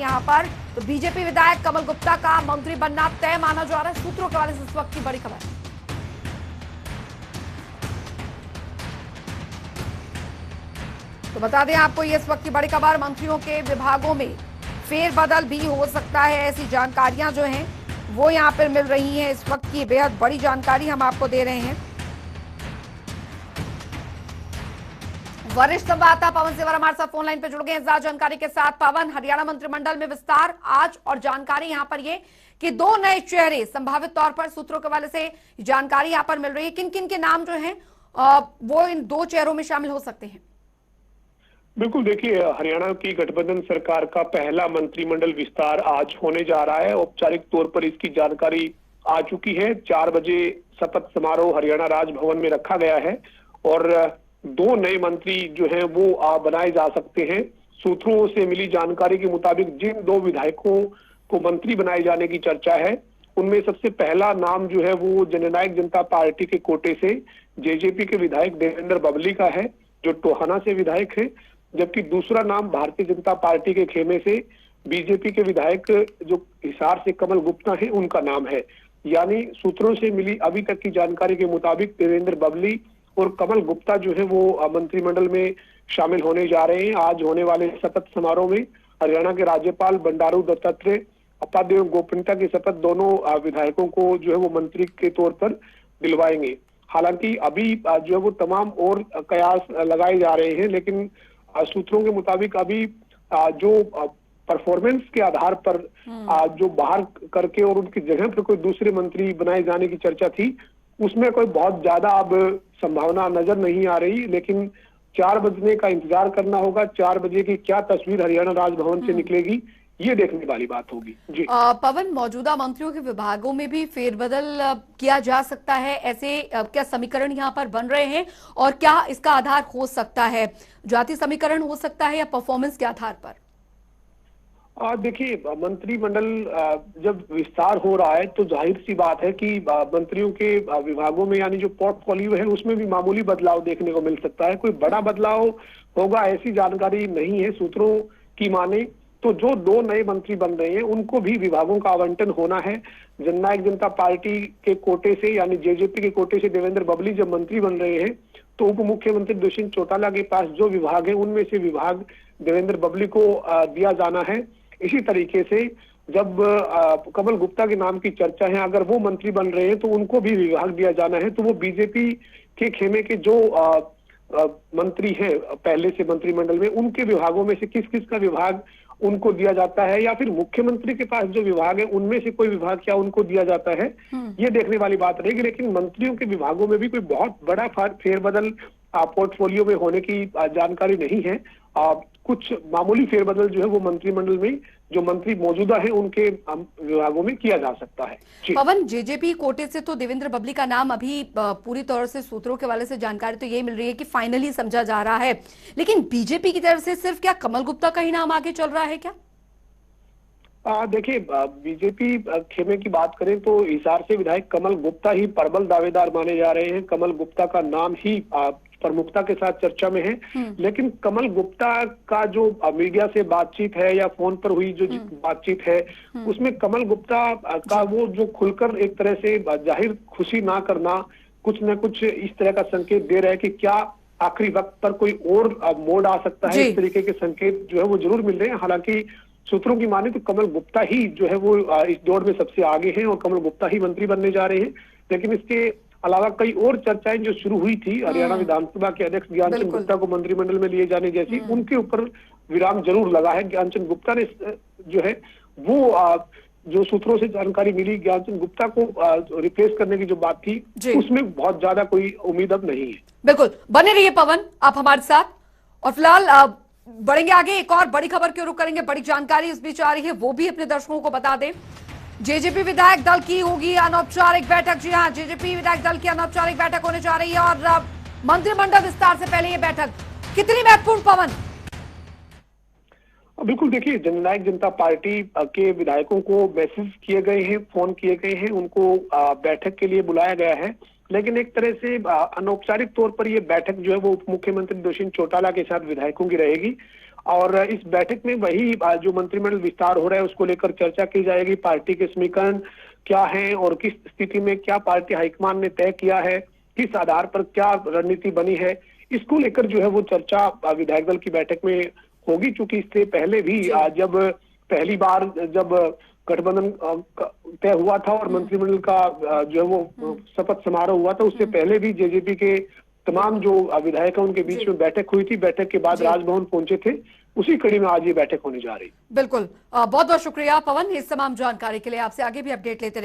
यहाँ पर। तो बीजेपी विधायक कमल गुप्ता का मंत्री बनना तय माना जा रहा है, सूत्रों के हवाले से इस वक्त की बड़ी खबर। तो बता दें आपको ये इस वक्त की बड़ी खबर, मंत्रियों के विभागों में फेरबदल भी हो सकता है, ऐसी जानकारियां जो हैं वो यहां पर मिल रही हैं। इस वक्त की बेहद बड़ी जानकारी हम आपको दे रहे हैं। वरिष्ठ संवाददाता पवन सेवर हमारे साथ फोन लाइन पे जुड़ गए हैं ज्यादा जानकारी के साथ। पवन, हरियाणा मंत्रिमंडल में विस्तार आज, और जानकारी यहां पर ये कि 2 नए चेहरे संभावित तौर पर, सूत्रों के हवाले से जानकारी यहां पर मिल रही है। किन किन के नाम जो हैं वो इन 2 चेहरों में शामिल हो सकते हैं? बिल्कुल, देखिए, हरियाणा की गठबंधन सरकार का पहला मंत्रिमंडल विस्तार आज होने जा रहा है। औपचारिक तौर पर इसकी जानकारी आ चुकी है। 4 बजे शपथ समारोह हरियाणा राजभवन में रखा गया है और 2 नए मंत्री जो हैं वो बनाए जा सकते हैं। सूत्रों से मिली जानकारी के मुताबिक जिन 2 विधायकों को मंत्री बनाए जाने की चर्चा है, उनमें सबसे पहला नाम जो है वो जननायक जनता पार्टी के कोटे से जेजेपी के विधायक देवेंद्र बबली का है, जो टोहाना से विधायक है। जबकि दूसरा नाम भारतीय जनता पार्टी के खेमे से बीजेपी के विधायक जो हिसार से कमल गुप्ता है, उनका नाम है। यानी सूत्रों से मिली अभी तक की जानकारी के मुताबिक देवेंद्र बबली और कमल गुप्ता जो है वो मंत्रिमंडल में शामिल होने जा रहे हैं। आज होने वाले शपथ समारोह में हरियाणा के राज्यपाल बंडारू दत्तात्रेय पद एवं गोपनीयता की शपथ दोनों विधायकों को जो है वो मंत्री के तौर पर दिलवाएंगे। हालांकि अभी जो है वो तमाम और कयास लगाए जा रहे हैं, लेकिन सूत्रों के मुताबिक अभी जो परफॉर्मेंस के आधार पर जो बाहर करके और उनकी जगह पर कोई दूसरे मंत्री बनाए जाने की चर्चा थी, उसमें कोई बहुत ज्यादा अब संभावना नजर नहीं आ रही। लेकिन 4 बजने का इंतजार करना होगा। 4 बजे की क्या तस्वीर हरियाणा राजभवन से निकलेगी, ये देखने वाली बात होगी। जी पवन, मौजूदा मंत्रियों के विभागों में भी फेरबदल किया जा सकता है, ऐसे क्या समीकरण यहाँ पर बन रहे हैं? और क्या इसका आधार हो सकता है जाति समीकरण हो सकता है या परफॉर्मेंस के आधार पर? देखिए, मंत्रिमंडल जब विस्तार हो रहा है तो जाहिर सी बात है कि मंत्रियों के विभागों में यानी जो पोर्टफोलियो है उसमें भी मामूली बदलाव देखने को मिल सकता है। कोई बड़ा बदलाव होगा ऐसी जानकारी नहीं है। सूत्रों की माने तो जो 2 नए मंत्री बन रहे हैं उनको भी विभागों का आवंटन होना है। जननायक जनता पार्टी के कोटे से यानी जेजेपी के कोटे से देवेंद्र बबली जब मंत्री बन रहे हैं तो उप मुख्यमंत्री दुष्यंत चौटाला के पास जो विभाग है उनमें से विभाग देवेंद्र बबली को दिया जाना है। इसी तरीके से जब कमल गुप्ता के नाम की चर्चा है, अगर वो मंत्री बन रहे हैं तो उनको भी विभाग दिया जाना है। तो वो बीजेपी के खेमे के जो मंत्री हैं पहले से मंत्रिमंडल में, उनके विभागों में से किस किस का विभाग उनको दिया जाता है, या फिर मुख्यमंत्री के पास जो विभाग है उनमें से कोई विभाग क्या उनको दिया जाता है, ये देखने वाली बात रहेगी। लेकिन मंत्रियों के विभागों में भी कोई बहुत बड़ा फेरबदल पोर्टफोलियो में होने की जानकारी नहीं है। कुछ मामूली फेरबदल जो है वो मंत्रिमंडल में जो मंत्री मौजूदा है उनके विभागों में किया जा सकता है। पवन, जेजेपी कोटे से तो देवेंद्र बबली का नाम अभी पूरी तौर से सूत्रों के वाले से जानकारी तो ये मिल रही है कि फाइनली समझा जा रहा है, लेकिन बीजेपी की तरफ से सिर्फ क्या कमल गुप्ता का ही नाम आगे चल रहा है क्या? देखिए, बीजेपी खेमे की बात करें तो हिसार से विधायक कमल गुप्ता ही प्रबल दावेदार माने जा रहे हैं। कमल गुप्ता का नाम ही प्रमुखता के साथ चर्चा में है। लेकिन कमल गुप्ता का जो मीडिया से बातचीत है या फोन पर हुई जो बातचीत है, उसमें कमल गुप्ता का वो जो खुलकर एक तरह से जाहिर खुशी ना करना, कुछ न कुछ इस तरह का संकेत दे रहा है कि क्या आखिरी वक्त पर कोई और मोड़ आ सकता है। इस तरीके के संकेत जो है वो जरूर मिल रहे हैं। हालांकि सूत्रों की माने तो कमल गुप्ता ही जो है वो इस दौड़ में सबसे आगे हैं और कमल गुप्ता ही मंत्री बनने जा रहे हैं। लेकिन इसके अलावा कई और चर्चाएं जो शुरू हुई थी, हरियाणा विधानसभा के अध्यक्ष ज्ञानचंद गुप्ता को मंत्रिमंडल में लिए जाने जैसी, उनके ऊपर विराम जरूर लगा है। ज्ञानचंद गुप्ता ने जो है वो जो सूत्रों से जानकारी मिली, ज्ञानचंद गुप्ता को रिप्लेस करने की जो बात थी उसमें बहुत ज्यादा कोई उम्मीद अब नहीं है। बिल्कुल, बने रहिए पवन आप हमारे साथ। और फिलहाल बढ़ेंगे आगे, एक और बड़ी खबर के रुख करेंगे। बड़ी जानकारी इस बीच आ रही है, वो भी अपने दर्शकों को बता दें। जेजेपी विधायक दल की होगी अनौपचारिक बैठक। जी हां, जेजेपी विधायक दल की अनौपचारिक बैठक होने जा रही है और मंत्रिमंडल विस्तार से पहले ये बैठक कितनी महत्वपूर्ण? पवन, बिल्कुल, देखिए, जननायक जनता पार्टी के विधायकों को मैसेज किए गए हैं, फोन किए गए हैं, उनको बैठक के लिए बुलाया गया है। लेकिन एक तरह से अनौपचारिक तौर पर यह बैठक जो है वो उप मुख्यमंत्री दुष्यंत चौटाला के साथ विधायकों की रहेगी। और इस बैठक में वही जो मंत्रिमंडल विस्तार हो रहा है उसको लेकर चर्चा की जाएगी। पार्टी के समीकरण क्या हैं और किस स्थिति में क्या पार्टी हाईकमान ने तय किया है, किस आधार पर क्या रणनीति बनी है, इसको लेकर जो है वो चर्चा विधायक दल की बैठक में होगी। चूंकि इससे पहले भी जब पहली बार जब गठबंधन तय हुआ था और मंत्रिमंडल का जो है वो शपथ समारोह हुआ था, उससे पहले भी जेजेपी के तमाम जो विधायक हैं उनके बीच में बैठक हुई थी। बैठक के बाद राजभवन पहुंचे थे, उसी कड़ी में आज ये बैठक होने जा रही। बिल्कुल, बहुत बहुत शुक्रिया पवन इस तमाम जानकारी के लिए। आपसे आगे भी अपडेट लेते रहेंगे।